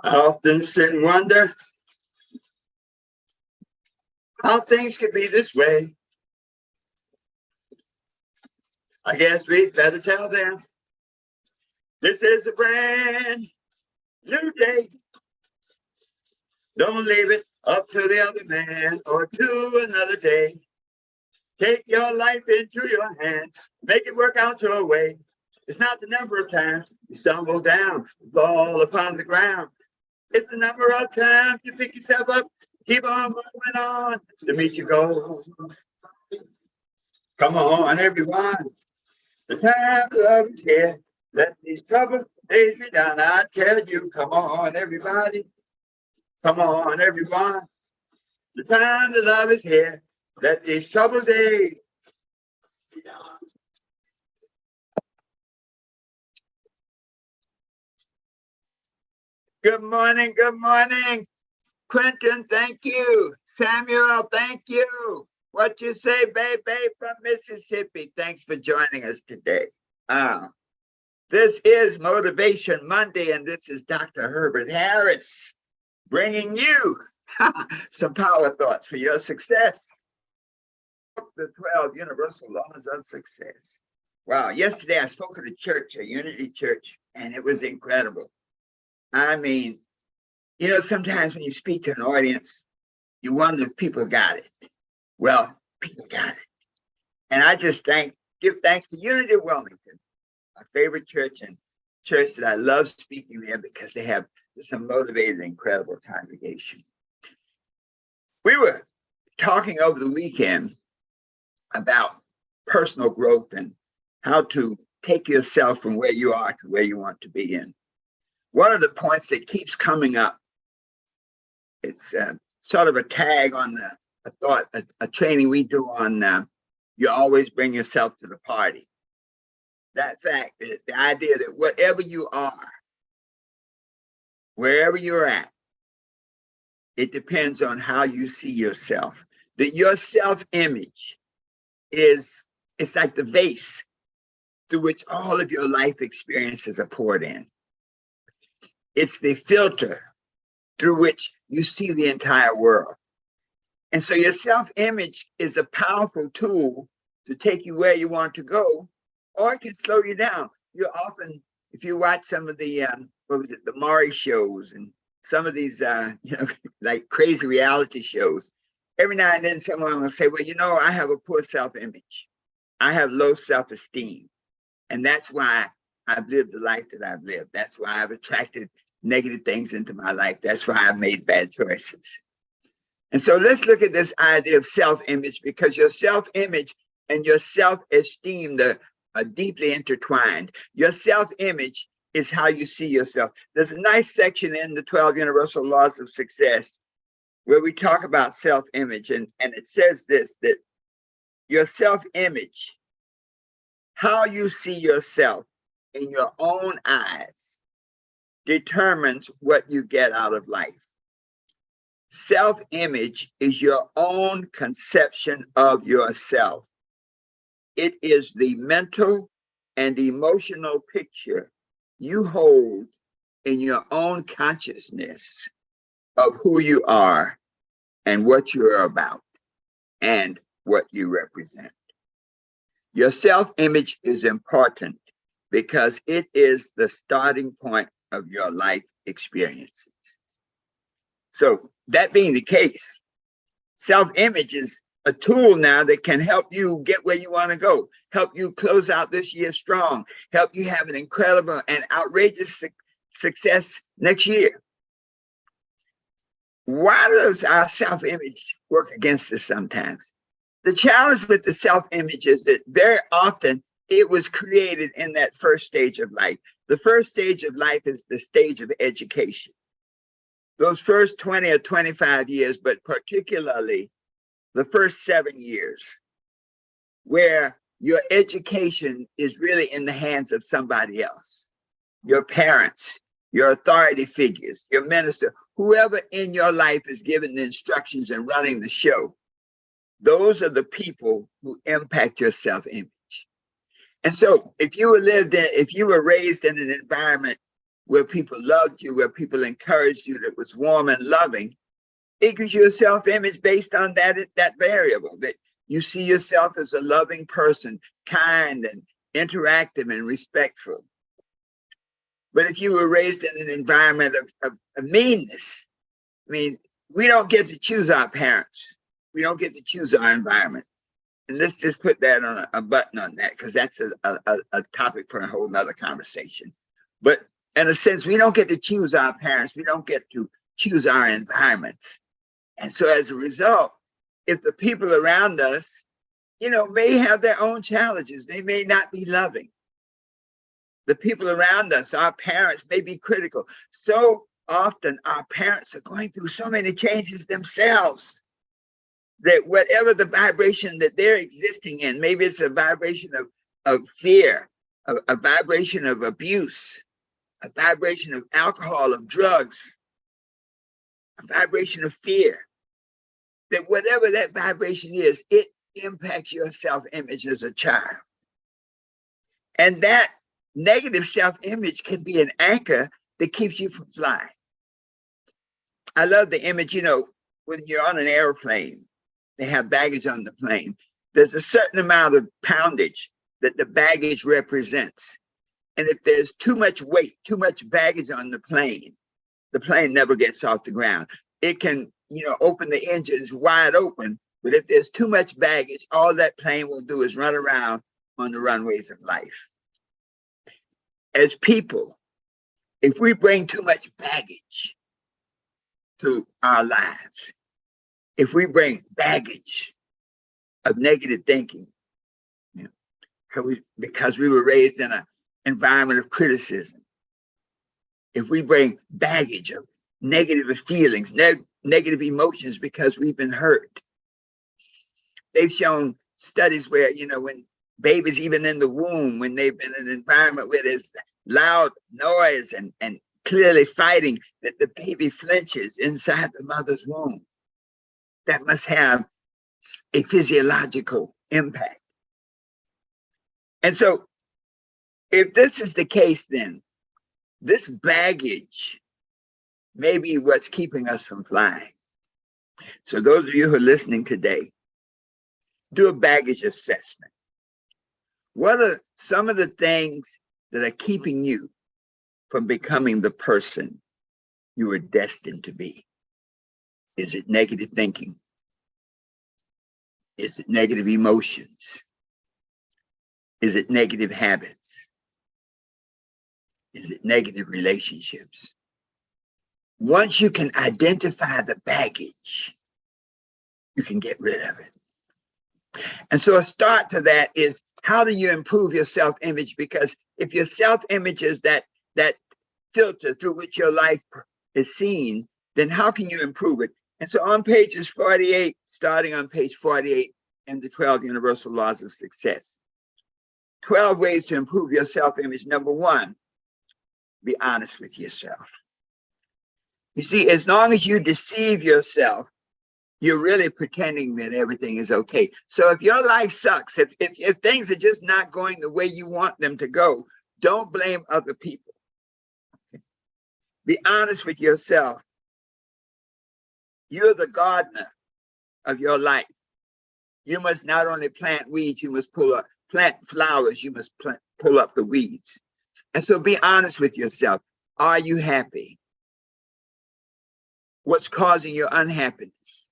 I often sit and wonder how things could be this way. I guess we better tell them this is a brand new day. Don't leave it up to the other man or to another day. Take your life into your hands. Make it work out your way. It's not the number of times you stumble down, fall upon the ground. It's the number of times you pick yourself up, keep on moving on to meet your goal. Come on, everyone. The time of love is here. Let these troubles days be done. I tell you, come on, everybody. Come on, everyone. The time of love is here. Let these troubled days be done. Good morning, good morning. Quentin, thank you. Samuel, thank you. What you say, baby, from Mississippi? Thanks for joining us today. This is Motivation Monday, and this is Dr. Herbert Harris bringing you some power thoughts for your success. The 12 universal laws of success. Wow, yesterday I spoke at a church, a Unity church, and it was incredible. I mean, you know, sometimes when you speak to an audience, you wonder if people got it. Well, people got it. And I just give thanks to Unity of Wilmington, my favorite church and church that I love speaking there because they have just a motivated, incredible congregation. We were talking over the weekend about personal growth and how to take yourself from where you are to where you want to be in. One of the points that keeps coming up, it's sort of a tag on a training we do on you always bring yourself to the party. That fact, the idea that whatever you are, wherever you're at, it depends on how you see yourself. That your self-image it's like the vase through which all of your life experiences are poured in. It's the filter through which you see the entire world. And so your self-image is a powerful tool to take you where you want to go, or it can slow you down. You often, if you watch some of the, the Maury shows and some of these, like crazy reality shows, every now and then someone will say, well, you know, I have a poor self-image. I have low self-esteem. And that's why I've lived the life that I've lived. That's why I've attracted negative things into my life. That's why I've made bad choices. And so let's look at this idea of self-image, because your self-image and your self-esteem are deeply intertwined. Your self-image is how you see yourself. There's a nice section in the 12 Universal Laws of Success where we talk about self-image, and it says this, that your self-image, how you see yourself in your own eyes, determines what you get out of life. Self-image is your own conception of yourself. It is the mental and emotional picture you hold in your own consciousness of who you are and what you're about and what you represent. Your self-image is important because it is the starting point of your life experiences. So that being the case, self-image is a tool now that can help you get where you want to go, help you close out this year strong, help you have an incredible and outrageous success next year. Why does our self-image work against us sometimes? The challenge with the self-image is that very often it was created in that first stage of life. The first stage of life is the stage of education. Those first 20 or 25 years, but particularly the first 7 years, where your education is really in the hands of somebody else, your parents, your authority figures, your minister, whoever in your life is giving the instructions and running the show. Those are the people who impact your self-image. And so if you were raised in an environment where people loved you, where people encouraged you, that was warm and loving, it gives you a self-image based on that variable, that you see yourself as a loving person, kind and interactive and respectful. But if you were raised in an environment of meanness, I mean, we don't get to choose our parents. We don't get to choose our environment. And let's just put that on a button on that, because that's a topic for a whole nother conversation. But in a sense, we don't get to choose our parents. We don't get to choose our environments. And so as a result, if the people around us, may have their own challenges, they may not be loving. The people around us, our parents, may be critical. So often our parents are going through so many changes themselves that whatever the vibration that they're existing in, maybe it's a vibration of fear, a vibration of abuse, a vibration of alcohol, of drugs, a vibration of fear, that whatever that vibration is, it impacts your self-image as a child. And that negative self-image can be an anchor that keeps you from flying. I love the image, when you're on an airplane, they have baggage on the plane. There's a certain amount of poundage that the baggage represents. And if there's too much weight, too much baggage on the plane never gets off the ground. It can, open the engines wide open, but if there's too much baggage, all that plane will do is run around on the runways of life. As people, if we bring too much baggage to our lives, if we bring baggage of negative thinking, because we were raised in an environment of criticism, if we bring baggage of negative feelings, negative emotions because we've been hurt. They've shown studies where, when babies, even in the womb, when they've been in an environment where there's loud noise and clearly fighting, that the baby flinches inside the mother's womb. That must have a physiological impact. And so if this is the case, then this baggage may be what's keeping us from flying. So those of you who are listening today, do a baggage assessment. What are some of the things that are keeping you from becoming the person you were destined to be? Is it negative thinking? Is it negative emotions? Is it negative habits? Is it negative relationships? Once you can identify the baggage, you can get rid of it. And so a start to that is, how do you improve your self-image? Because if your self-image is that filter through which your life is seen, then how can you improve it? And so on pages 48, starting on page 48 in the 12 Universal Laws of Success, 12 ways to improve your self-image. Number one, be honest with yourself. You see, as long as you deceive yourself, you're really pretending that everything is okay. So if your life sucks, if things are just not going the way you want them to go, don't blame other people. Be honest with yourself. You're the gardener of your life. You must not only plant weeds, you must plant flowers, you must pull up the weeds. And so be honest with yourself. Are you happy? What's causing your unhappiness?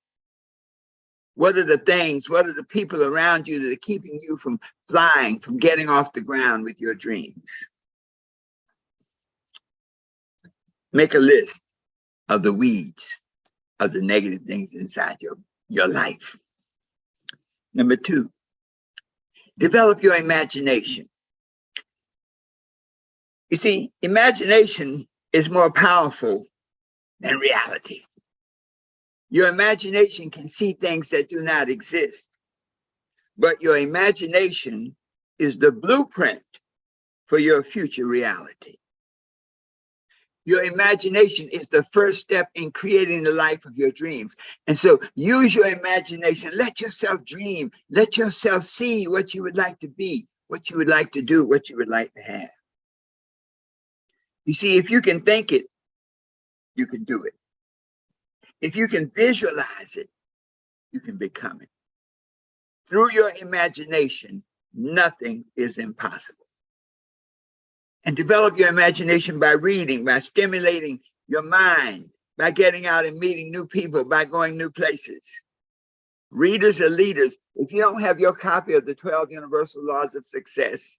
What are the things, what are the people around you that are keeping you from flying, from getting off the ground with your dreams? Make a list of the weeds, of the negative things inside your life. Number two, develop your imagination. You see, imagination is more powerful than reality. Your imagination can see things that do not exist, but your imagination is the blueprint for your future reality. Your imagination is the first step in creating the life of your dreams. And so use your imagination. Let yourself dream. Let yourself see what you would like to be, what you would like to do, what you would like to have. You see, if you can think it, you can do it. If you can visualize it, you can become it. Through your imagination, nothing is impossible. And develop your imagination by reading, by stimulating your mind, by getting out and meeting new people, by going new places. Readers are leaders. If you don't have your copy of the 12 Universal Laws of Success,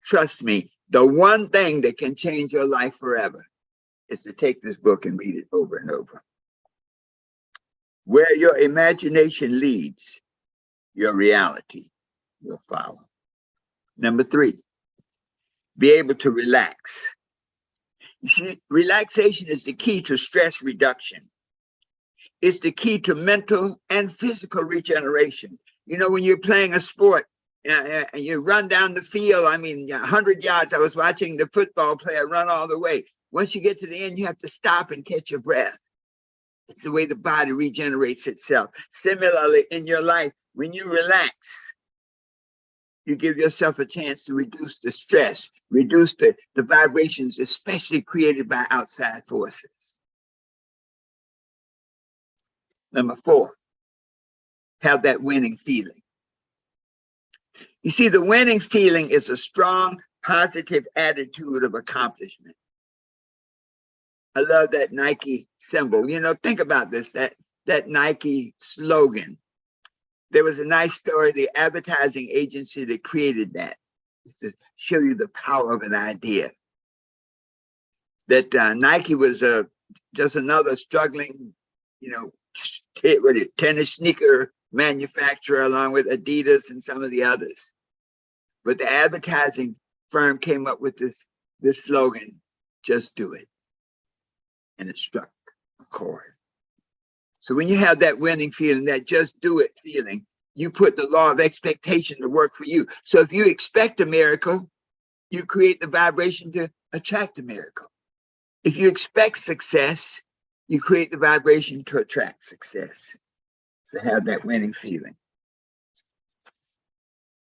trust me, the one thing that can change your life forever is to take this book and read it over and over. Where your imagination leads, your reality will follow. Number 3, be able to relax. You see, relaxation is the key to stress reduction. It's the key to mental and physical regeneration. You know, when you're playing a sport and you run down the field, 100 yards, I was watching the football player run all the way. Once you get to the end, you have to stop and catch your breath. It's the way the body regenerates itself. Similarly, in your life, when you relax, you give yourself a chance to reduce the stress, reduce the vibrations, especially created by outside forces. Number 4, have that winning feeling. You see, the winning feeling is a strong, positive attitude of accomplishment. I love that Nike symbol. You know, think about this, that Nike slogan. There was a nice story, the advertising agency that created that, just to show you the power of an idea. That Nike was just another struggling, tennis sneaker manufacturer along with Adidas and some of the others. But the advertising firm came up with this slogan, just do it. And it struck a chord. So when you have that winning feeling, that just do it feeling, you put the law of expectation to work for you. So if you expect a miracle, you create the vibration to attract a miracle. If you expect success, you create the vibration to attract success. So have that winning feeling.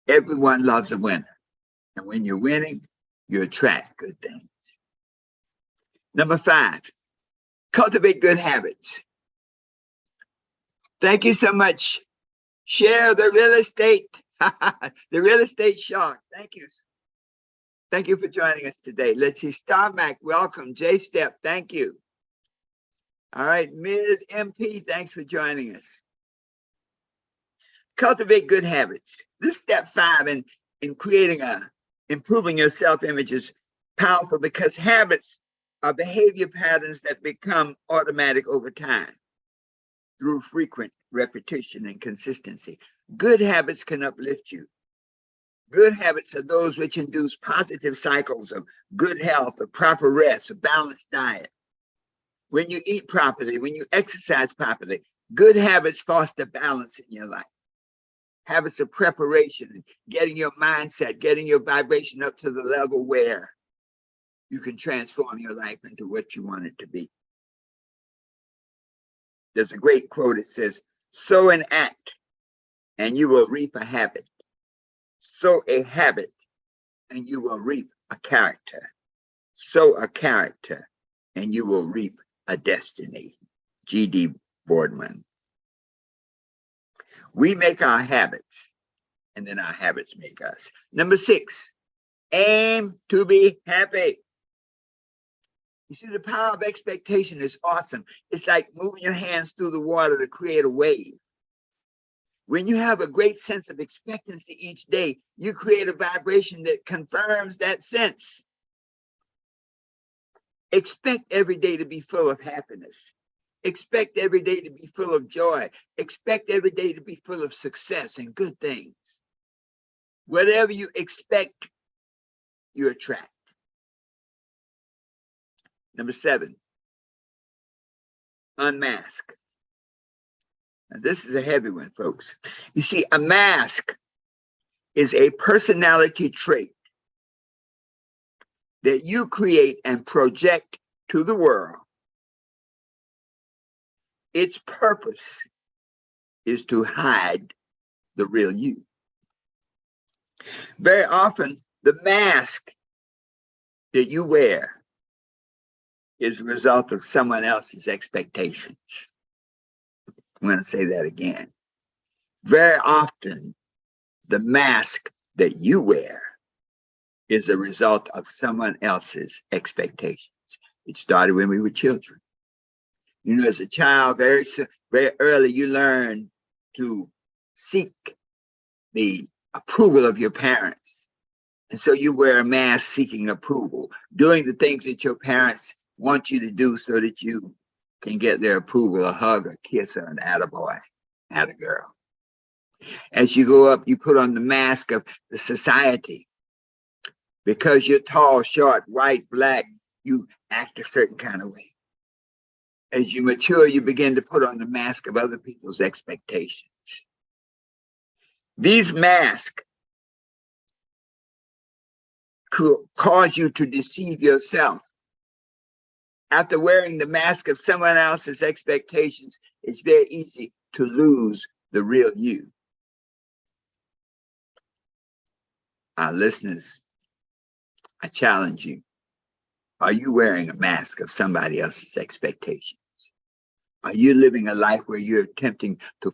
Everyone loves a winner. And when you're winning, you attract good things. Number 5, cultivate good habits. Thank you so much. Share the real estate, the real estate shark. Thank you. Thank you for joining us today. Let's see, Star Mac, welcome. J Step, thank you. All right, Ms. MP, thanks for joining us. Cultivate good habits. This step 5 in creating improving your self-image is powerful because habits are behavior patterns that become automatic over time through frequent repetition and consistency. Good habits can uplift you. Good habits are those which induce positive cycles of good health, of proper rest, a balanced diet. When you eat properly, when you exercise properly, good habits foster balance in your life. Habits of preparation, getting your mindset, getting your vibration up to the level where you can transform your life into what you want it to be. There's a great quote. It says, sow an act and you will reap a habit. Sow a habit and you will reap a character. Sow a character and you will reap a destiny. G.D. Boardman. We make our habits and then our habits make us. Number 6, aim to be happy. You see, the power of expectation is awesome. It's like moving your hands through the water to create a wave. When you have a great sense of expectancy each day, you create a vibration that confirms that sense. Expect every day to be full of happiness. Expect every day to be full of joy. Expect every day to be full of success and good things. Whatever you expect, you attract. Number 7, unmask. Now, this is a heavy one, folks. You see, a mask is a personality trait that you create and project to the world, its purpose is to hide the real you. Very often, the mask that you wear is a result of someone else's expectations. I'm going to say that again. Very often, the mask that you wear is a result of someone else's expectations. It started when we were children. You know, as a child, very early, you learn to seek the approval of your parents. And so you wear a mask seeking approval, doing the things that your parents want you to do so that you can get their approval, a hug, a kiss, or an attaboy, attagirl. As you go up, you put on the mask of the society. Because you're tall, short, white, black, you act a certain kind of way. As you mature, you begin to put on the mask of other people's expectations. These masks could cause you to deceive yourself. After wearing the mask of someone else's expectations, it's very easy to lose the real you. Our listeners, I challenge you. Are you wearing a mask of somebody else's expectations? Are you living a life where you're attempting to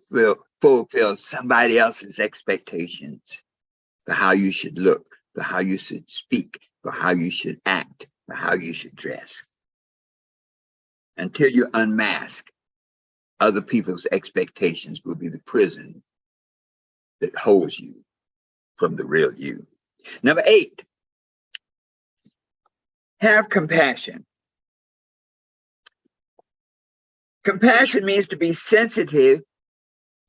fulfill somebody else's expectations for how you should look, for how you should speak, for how you should act, for how you should dress? Until you unmask, other people's expectations will be the prison that holds you from the real you. Number 8, have compassion. Compassion means to be sensitive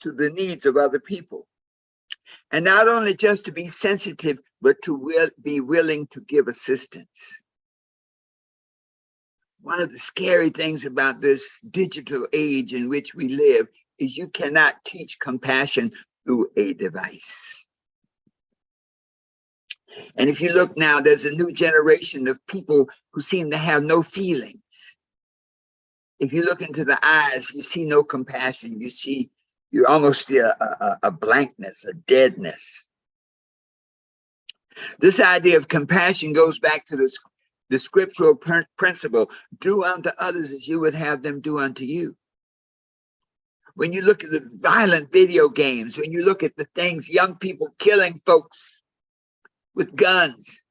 to the needs of other people. And not only just to be sensitive, but to be willing to give assistance. One of the scary things about this digital age in which we live is you cannot teach compassion through a device. And if you look now, there's a new generation of people who seem to have no feelings. If you look into the eyes, you see no compassion. You almost see a blankness, a deadness. This idea of compassion goes back to the scriptural principle, do unto others as you would have them do unto you. When you look at the violent video games, when you look at the things, young people killing folks with guns,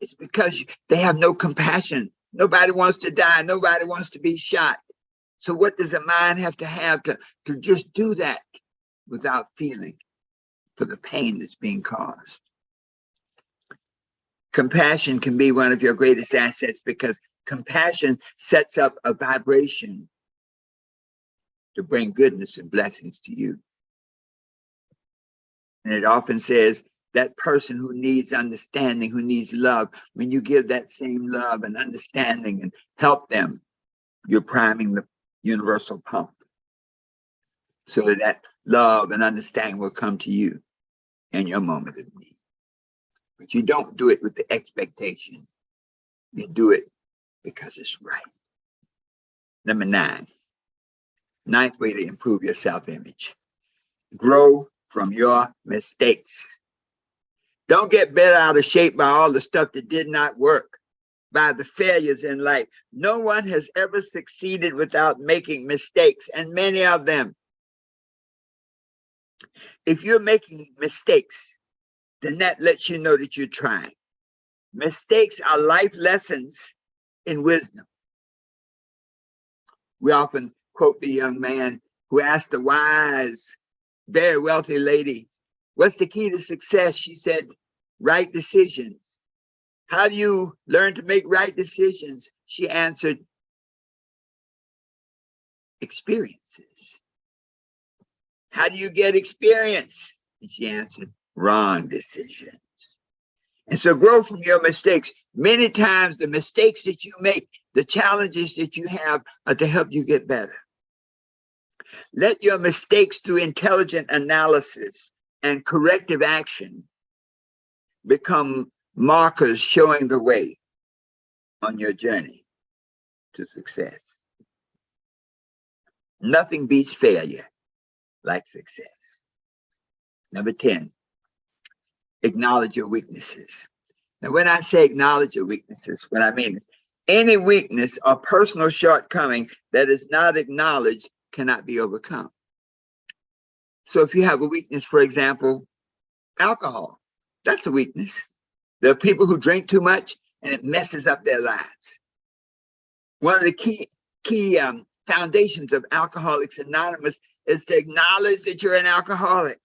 it's because they have no compassion. Nobody wants to die. Nobody wants to be shot. So what does a mind have to just do that without feeling for the pain that's being caused? Compassion can be one of your greatest assets because compassion sets up a vibration to bring goodness and blessings to you. And it often says that person who needs understanding, who needs love, when you give that same love and understanding and help them, you're priming the universal pump so that love and understanding will come to you in your moment of need. But you don't do it with the expectation. You do it because it's right. Number 9, ninth way to improve your self-image. Grow from your mistakes. Don't get bent out of shape by all the stuff that did not work, by the failures in life. No one has ever succeeded without making mistakes, and many of them. If you're making mistakes, then that lets you know that you're trying. Mistakes are life lessons in wisdom. We often quote the young man who asked a wise, very wealthy lady, what's the key to success? She said, right decisions. How do you learn to make right decisions? She answered, experiences. How do you get experience? And she answered, wrong decisions. And so grow from your mistakes. Many times the mistakes that you make, the challenges that you have are to help you get better. Let your mistakes through intelligent analysis and corrective action become markers showing the way on your journey to success. Nothing beats failure like success. Number 10, acknowledge your weaknesses. Now, when I say acknowledge your weaknesses, what I mean is any weakness or personal shortcoming that is not acknowledged cannot be overcome. So if you have a weakness, for example, alcohol, that's a weakness. There are people who drink too much and it messes up their lives. One of the key foundations of Alcoholics Anonymous is to acknowledge that you're an alcoholic.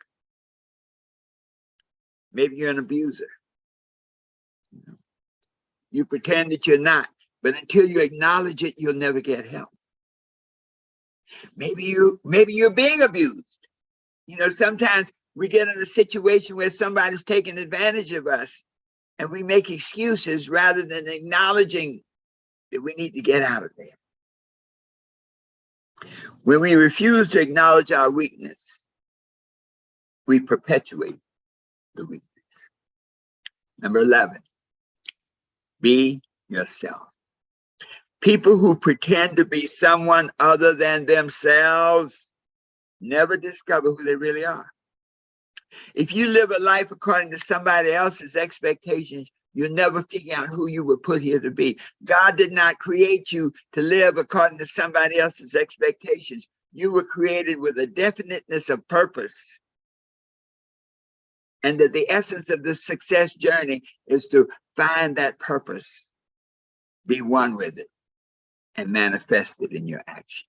Maybe you're an abuser. You pretend that you're not, but until you acknowledge it, you'll never get help. Maybe you're being abused. Sometimes we get in a situation where somebody's taking advantage of us and we make excuses rather than acknowledging that we need to get out of there. When we refuse to acknowledge our weakness, we perpetuate the weakness. Number 11, be yourself. People who pretend to be someone other than themselves never discover who they really are. If you live a life according to somebody else's expectations, you'll never figure out who you were put here to be. God did not create you to live according to somebody else's expectations. You were created with a definiteness of purpose. And that the essence of the success journey is to find that purpose, be one with it, and manifest it in your actions.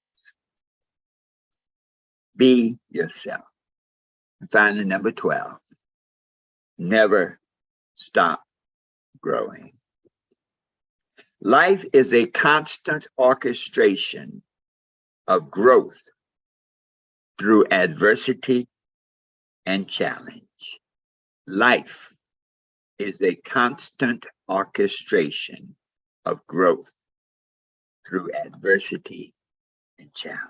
Be yourself. And finally, number 12, never stop growing. Life is a constant orchestration of growth through adversity and challenge. Life is a constant orchestration of growth through adversity and challenge.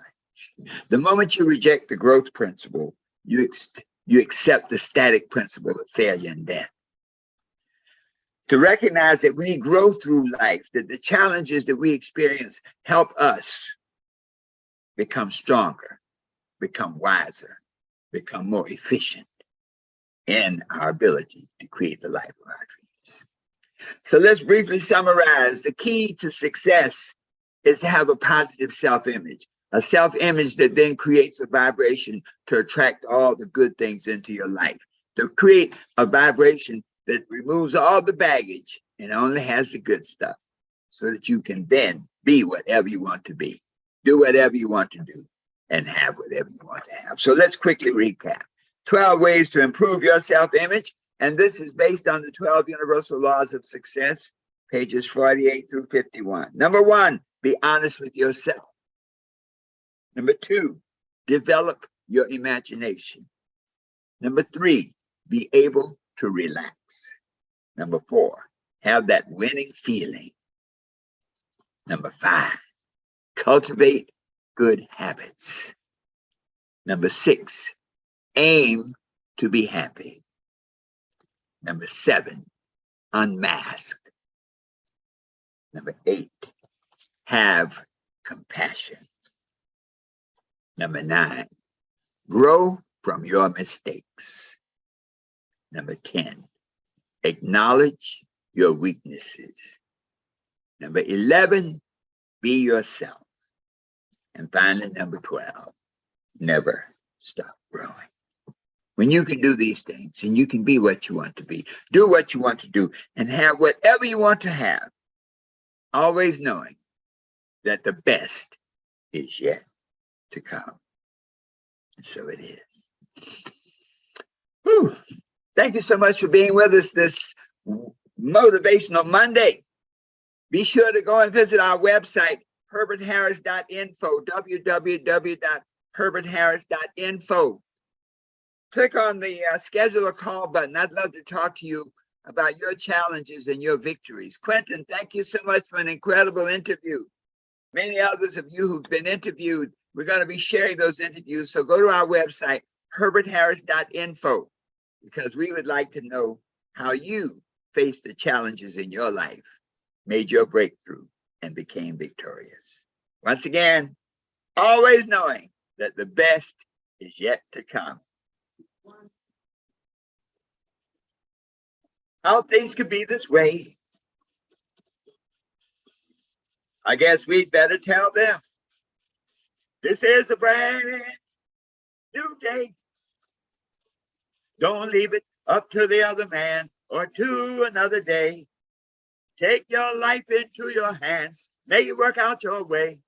The moment you reject the growth principle, you accept the static principle of failure and death. To recognize that we grow through life, that the challenges that we experience help us become stronger, become wiser, become more efficient in our ability to create the life of our dreams. So let's briefly summarize. The key to success is to have a positive self-image, a self-image that then creates a vibration to attract all the good things into your life, to create a vibration that removes all the baggage and only has the good stuff, so that you can then be whatever you want to be, do whatever you want to do, and have whatever you want to have. So let's quickly recap. 12 ways to improve your self-image. And this is based on the 12 universal laws of success, pages 48 through 51. Number 1, be honest with yourself. Number 2, develop your imagination. Number 3, be able to relax. Number 4, have that winning feeling. Number 5, cultivate good habits. Number 6, aim to be happy. Number 7, unmasked. Number 8, have compassion. Number 9, grow from your mistakes. Number 10, acknowledge your weaknesses. Number 11, be yourself. And finally, number 12, never stop growing. When you can do these things and you can be what you want to be, do what you want to do, and have whatever you want to have, always knowing that the best is yet to come. And so it is. Whew. Thank you so much for being with us this Motivational Monday. Be sure to go and visit our website, herbertharris.info, www.herbertharris.info. Click on the schedule a call button. I'd love to talk to you about your challenges and your victories. Quentin, thank you so much for an incredible interview. Many others of you who've been interviewed, we're going to be sharing those interviews. So go to our website, herbertharris.info, because we would like to know how you faced the challenges in your life, made your breakthrough, and became victorious. Once again, always knowing that the best is yet to come. How things could be this way, I guess we'd better tell them. This is a brand new day. Don't leave it up to the other man or to another day. Take your life into your hands. Make it work out your way.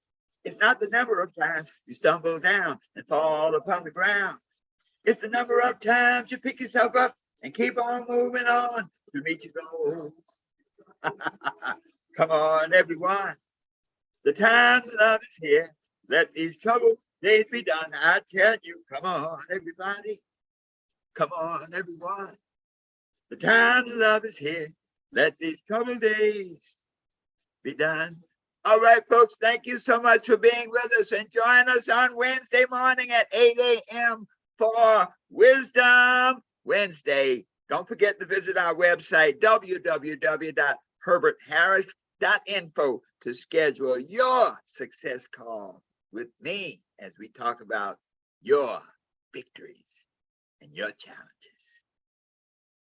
It's not the number of times you stumble down and fall upon the ground. It's the number of times you pick yourself up and keep on moving on to meet your goals. Come on, everyone. The time of love is here. Let these troubled days be done. I tell you, come on, everybody. Come on, everyone. The time of love is here. Let these troubled days be done. All right, folks, thank you so much for being with us, and join us on Wednesday morning at 8 a.m. for Wisdom Wednesday. Don't forget to visit our website, www.herbertharris.info, to schedule your success call with me as we talk about your victories and your challenges.